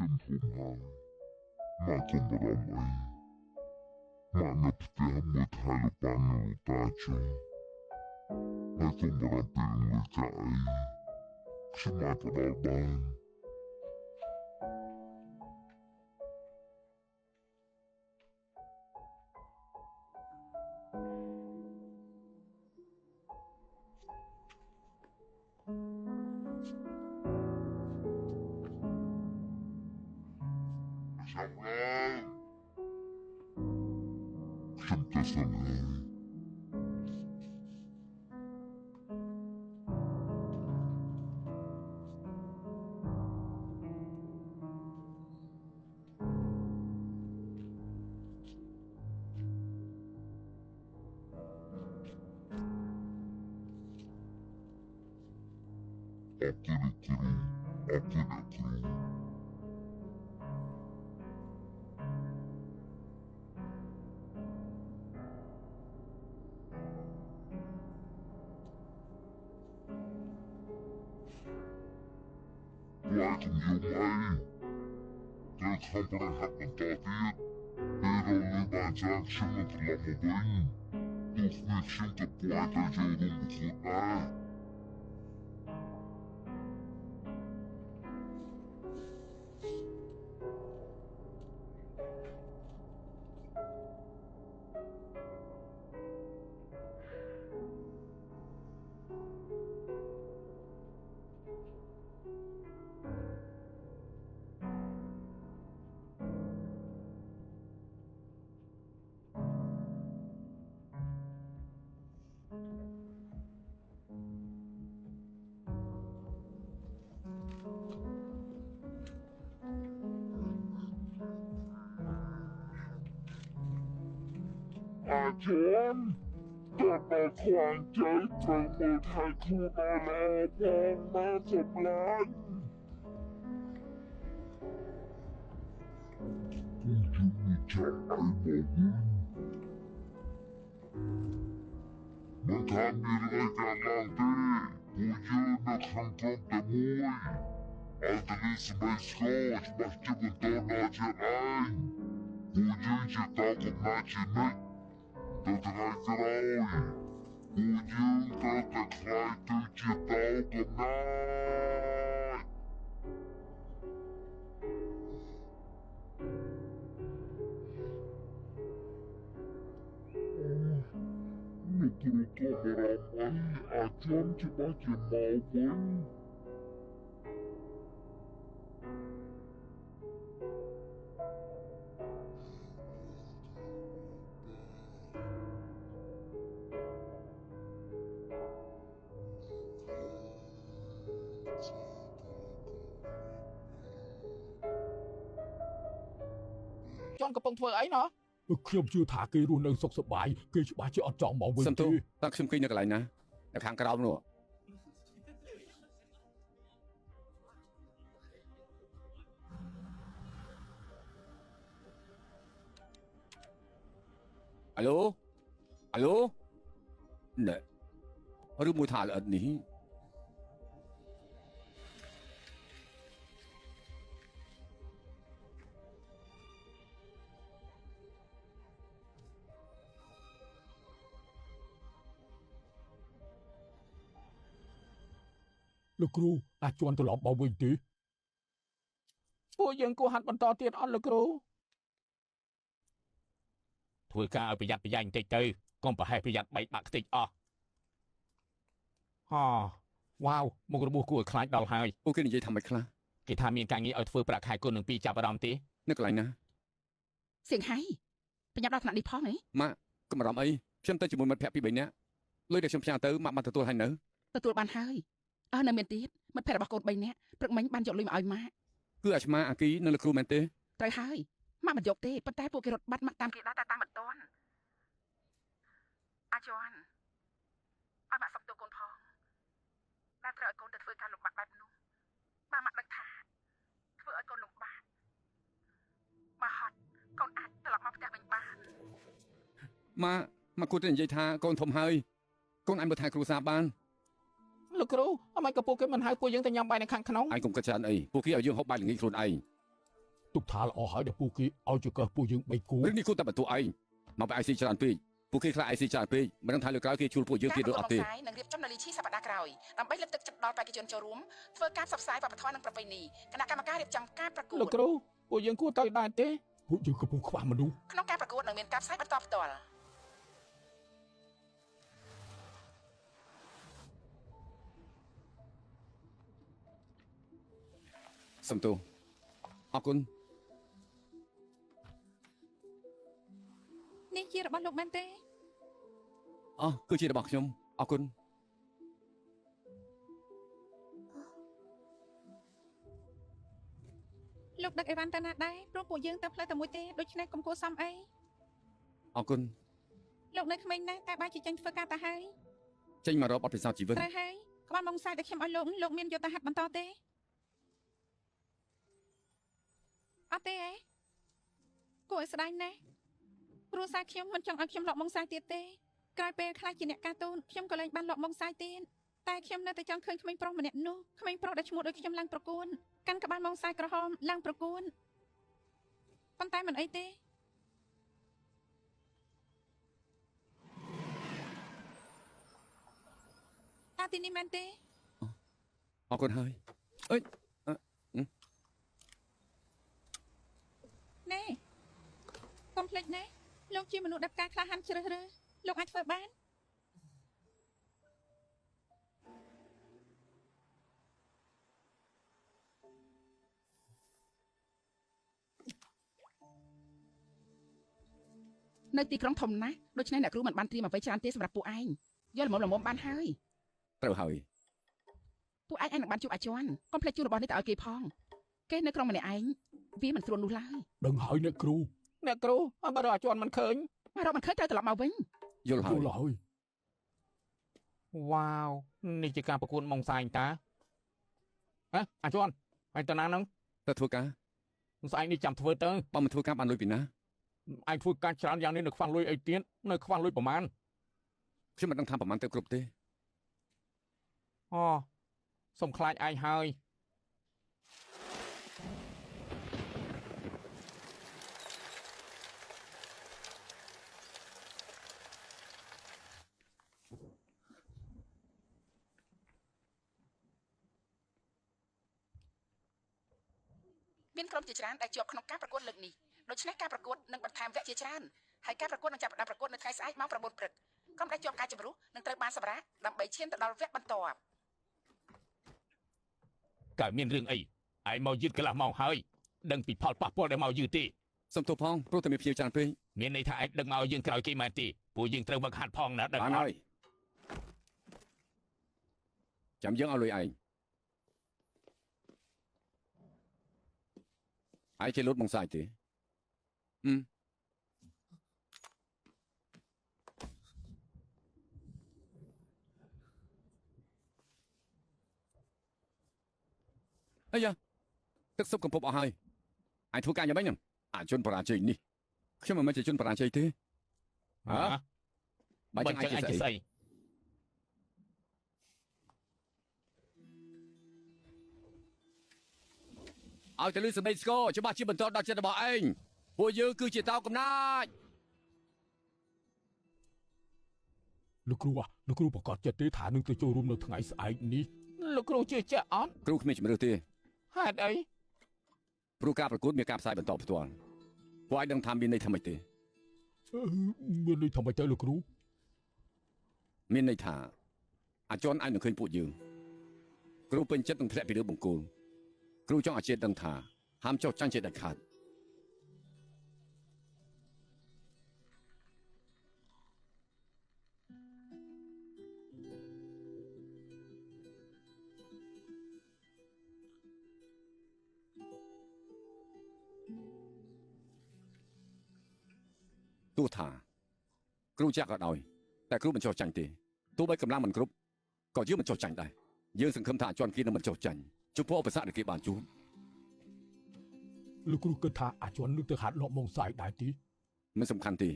ខ្ញុំធំហើយម៉ាក់កុំបារម្ភអីម៉ាក់នៅផ្ទះមួយថែលោកប៉ានិងលោកតាចុះហើយកុំបារម្ភពីរឿងលុយកាក់អីខ្ញុំអាចផ្ដល់បានចាំឡើងខ្ញុំទៅសិនហើយអរគុណគ្រូអរគុណគ្រូវាយកុំយំអីត្រូវខំប្រឹងហាត់បន្តទៀតពេលរលឹកបានច្រើនខ្ញុំនឹងត្រឡប់មកវិញទោះស្មីខ្ញុំក៏ពួយទៅចូលរួមប្រកួតដែរអាចារ្យតើដល់ខ្វាងជ័យត្រូវមើលថែខ្លួនដល់ល្អផងមកសម្លាញ់ខ្ញុំយំមិនចាំអីមកវិញមិនថាមានអីកើតឡើងទេពួកយើងនៅក្នុងក្រុមតែមួយអល់តលីស្បែកស្គរច្បាស់ជាបន្តដល់ជាតិឯងពួកយើងជាតោកំណាចជានិច្ចទៅថ្ងៃក្រោយពួកយើងត្រូវតែខ្លាយទៅជាតោកំណាចលោកគ្រូក៏បារម្ភអីអាចចំច្បាស់ជាមកវិញចន់កំពុងធ្វើអីណោះខ្ញុំជឿថាគេរស់នៅសុខសប្បាយគេច្បាស់ជាអត់ចង់មកវិញទេតើខ្ញុំគិតនៅកន្លែងណានៅខាងក្រោមនោះអាឡូណែឬមួយថាល្អិតនេះលោកគ្រូអាចជន់ត្រឡប់មកវិញទេពួកយើងគួរហាត់បន្តទៀតអត់លោកគ្រូធ្វើការឲ្យប្រយ័ត្នប្រយែងបន្តិចទៅកុំប្រហែសប្រយ័ត្នបែកបាក់ខ្ទេចអស់ហ៎វ៉ាវមុខរបួសគួរឲ្យខ្លាចដល់ហើយពួកគេនិយាយថាម៉េចខ្លះគេថាមានការងារឲ្យធ្វើប្រាក់ខែគុណនឹងពីចាប់អារម្មណ៍ទេនៅកន្លែងណាសៀងហៃប្រញាប់ដល់ថ្នាក់នេះផងហ៎ម៉ាក់កុំបារម្ភអីខ្ញុំទៅជាមួយមិត្តភក្តិពីរនាក់លុយដែលខ្ញុំផ្ញើទៅម៉ាក់បានទទួលហើយនៅទទួលបានហើយនៅមានទៀតមិត្តភក្តិរបស់កូន3នាក់ព្រឹកមិញបានយកលុយមកឲ្យម៉ាក់គឺអាឆ្មាអាគីនិងលោកគ្រូមែនទេត្រូវហើយម៉ាក់មិនយកទេប៉ុន្តែពួកគេរត់បាត់ម៉ាក់តាមគេដែរតែតាមមិនទាន់អាចន់ឲ្យម៉ាក់សុំទោសកូនផងដែលត្រូវឲ្យកូនទៅធ្វើការលំបាកបែបនោះម៉ាក់ដឹងថាធ្វើឲ្យកូនលំបាកបើហត់កូនអាចត្រឡប់មកផ្ទះវិញបានម៉ាក់គួរតែនិយាយថាកូនធំហើយកូនអាចមើលថែគ្រួសារបានលោកគ្រូអមៃក៏ពួកគេមិនហៅពួកយើងទៅញ៉ាំបាយនៅខាងក្នុងឯងកុំគិតច្រើនអីពួកគេឲ្យយើងហូបបាយល្ងាចខ្លួនឯង ទុកថាល្អហើយដែលពូគេឲ្យចកើពូយើង3គូ រឿងនេះគួរតែបន្ទោឯងមកបែ IC ច្រើនពេកពួកគេខ្លាច IC ច្រើនពេកមិនដឹងថាលើក្រោយគេជួលពួកយើងទៀតឬអត់ទេ នឹងរៀបចំនៅលីឈីសប្តាហ៍ក្រោយដើម្បីលើកទឹកចិត្តដល់បេក្ខជនចូលរួមធ្វើការផ្សព្វផ្សាយវប្បធម៌និងប្រពៃណីគណៈកម្មការរៀបចំការប្រកួត លោកគ្រូពួកយើងគួរទៅដែរទេ ពួកយើងកំពុងខ្វះមនុស្ស ក្នុងការប្រកួតនឹងមានការផ្សាយបន្តផ្ទាល់ សំទោអរគុណ នេះជារបស់លោកមែនទេ អស់គឺជារបស់ខ្ញុំអរគុណ លោកដឹកអីវ៉ាន់ទៅណាដែរព្រោះពួកយើងទៅផ្លូវតែមួយទេដូច្នេះកុំគួរសមអី អរគុណ លោកនៅក្មេងណាស់តែបើជាចេញធ្វើការទៅហើយ ចេញមករកបទពិសោធន៍ជីវិត ត្រូវហើយក្បាលមកខ្សែដែលខ្ញុំឲ្យលោកមានយុទ្ធសាស្ត្របន្តទេអត់ទេអេគួរឲ្យស្ដាយណាស់គ្រួសារខ្ញុំមិនចង់ឲ្យខ្ញុំលក់មកខ្សែទៀតទេក្រោយពេលខ្លះជាអ្នកការទូនខ្ញុំក៏លែងបានលក់មកខ្សែទៀតតែខ្ញុំនៅតែចង់ឃើញក្មេងប្រុសម្នាក់នោះក្មេងប្រុសដែលឈ្មោះដូចខ្ញុំឡើងប្រគួនកាន់ក្បាលមកខ្សែក្រហមឡើងប្រគួនប៉ុន្តែមិនអីទេតាទីនេះមែនទេ អរគុណហើយអើយ ណែកុំភ្លេចណាលោកជាមនុស្សដែលផ្កាក្លាហានជ្រើសរើសលោកអាចធ្វើបាន នៅទីក្រុងធំណាស់ដូច្នេះអ្នកគ្រូមិនបានត្រៀមអ្វីច្រើនទេសម្រាប់ពួកឯងយល់ល្មមបានហើយ ត្រូវហើយ ពួកឯងនឹងបានជួបអាចារ្យកុំភ្លេចជូនរបស់នេះទៅឲ្យគេផងគេនៅក្រុងម្នាក់ឯងវាមិនស្រួលនោះឡើយ ដឹងហើយអ្នកគ្រូ អ្នកគ្រូអត់បើរកអាចារ្យមិនឃើញ មករកមិនឃើញត្រូវត្រឡប់មកវិញ យល់ហើយ យល់ហើយ វ៉ាវនេះជាការប្រកួតម៉ងសាយតាអាចារ្យហើយតាណានឹង ទៅធ្វើការ ស្អែកនេះចាំធ្វើទៅ បើមិនធ្វើការបានលុយពីណា ឯងធ្វើការច្រើនយ៉ាងនេះនៅខ្វះលុយអីទៀតនៅខ្វះលុយប្រមាណ ខ្ញុំមិនដឹងថាប្រហែលទៅគ្រប់ទេ អូសុំខ្លាចឯងហើយ មានក្រុមជាច្រើនដែលជាប់ក្នុងការប្រកួតលើកនេះដូច្នេះការប្រកួតនឹងបន្ថែមវគ្គជាច្រើនហើយការប្រកួតនឹងចាប់ផ្ដើមប្រកួតនៅថ្ងៃស្អែកម៉ោង 9 ព្រឹកក្រុមដែលជាប់ការជម្រុះនឹងត្រូវបានសម្រាប់ដើម្បីឈានទៅដល់វគ្គបន្ទាប់ កើតមានរឿងអីឯងមកយឺតកន្លះម៉ោងហើយដឹងពីផលប៉ះពាល់ដែលមកយឺតទេ សំទោផងព្រោះតែមានភ្ញៀវច្រើនពេក មានន័យថាឯងដឹកមកឲ្យយើងក្រោយគេមែនទេពួកយើងត្រូវវឹកហាត់ផងណាដឹង បានហើយចាំយើងឲ្យលុយឯងឯងជាលូតបងសាយទេអាយ៉ាទឹកសុបកំពប់អស់ហើយឯងធ្វើការយ៉ាងម៉េចហ្នឹងអាជនបរាជ័យនេះខ្ញុំមិនមែនជាជនបរាជ័យទេ ហ៎ បើចឹងឯងជាស្អី ឲ្យតែលឺសម្ដីស្គរច្បាស់ជាបន្តដល់ចិត្តរបស់ឯងពួកយើងគឺជាតោកំណាច លោកគ្រូលោកគ្រូប្រកាសចិត្តទេថានឹងទៅចូលរួមនៅថ្ងៃស្អែកនេះ លោកគ្រូជឿជាក់អត់ គ្រូគ្មានជំរឿនទេ ហេតុអី ព្រោះការប្រកួតមានការផ្សាយបន្តផ្ទាល់ពួកឯងដឹងថាមានន័យថាម៉េចទេ មានន័យថាម៉េចទៅលោកគ្រូ មានន័យថាអាចន់ឯងនឹងឃើញពួកយើងគ្រូពេញចិត្តនឹងធ្លាក់ពីលើបង្គោលគ្រូចង់ឲ្យជាតិដឹងថាហាមចោះចាញ់ជាដាច់ខាតទោះថាគ្រូចាក់ក៏ដោយតែគ្រូមិនចោះចាញ់ទេទោះបីកម្លាំងមិនគ្រប់ក៏យើងមិនចោះចាញ់ដែរយើងសង្ឃឹមថាអាចន់គេនឹងមិនចោះចាញ់ចំពោះឧបសគ្គដែលគេបានជួប លោកគ្រូគិតថាអាជននឹងទៅហាត់លក់មកសាយដែរទេ មិនសំខាន់ទេ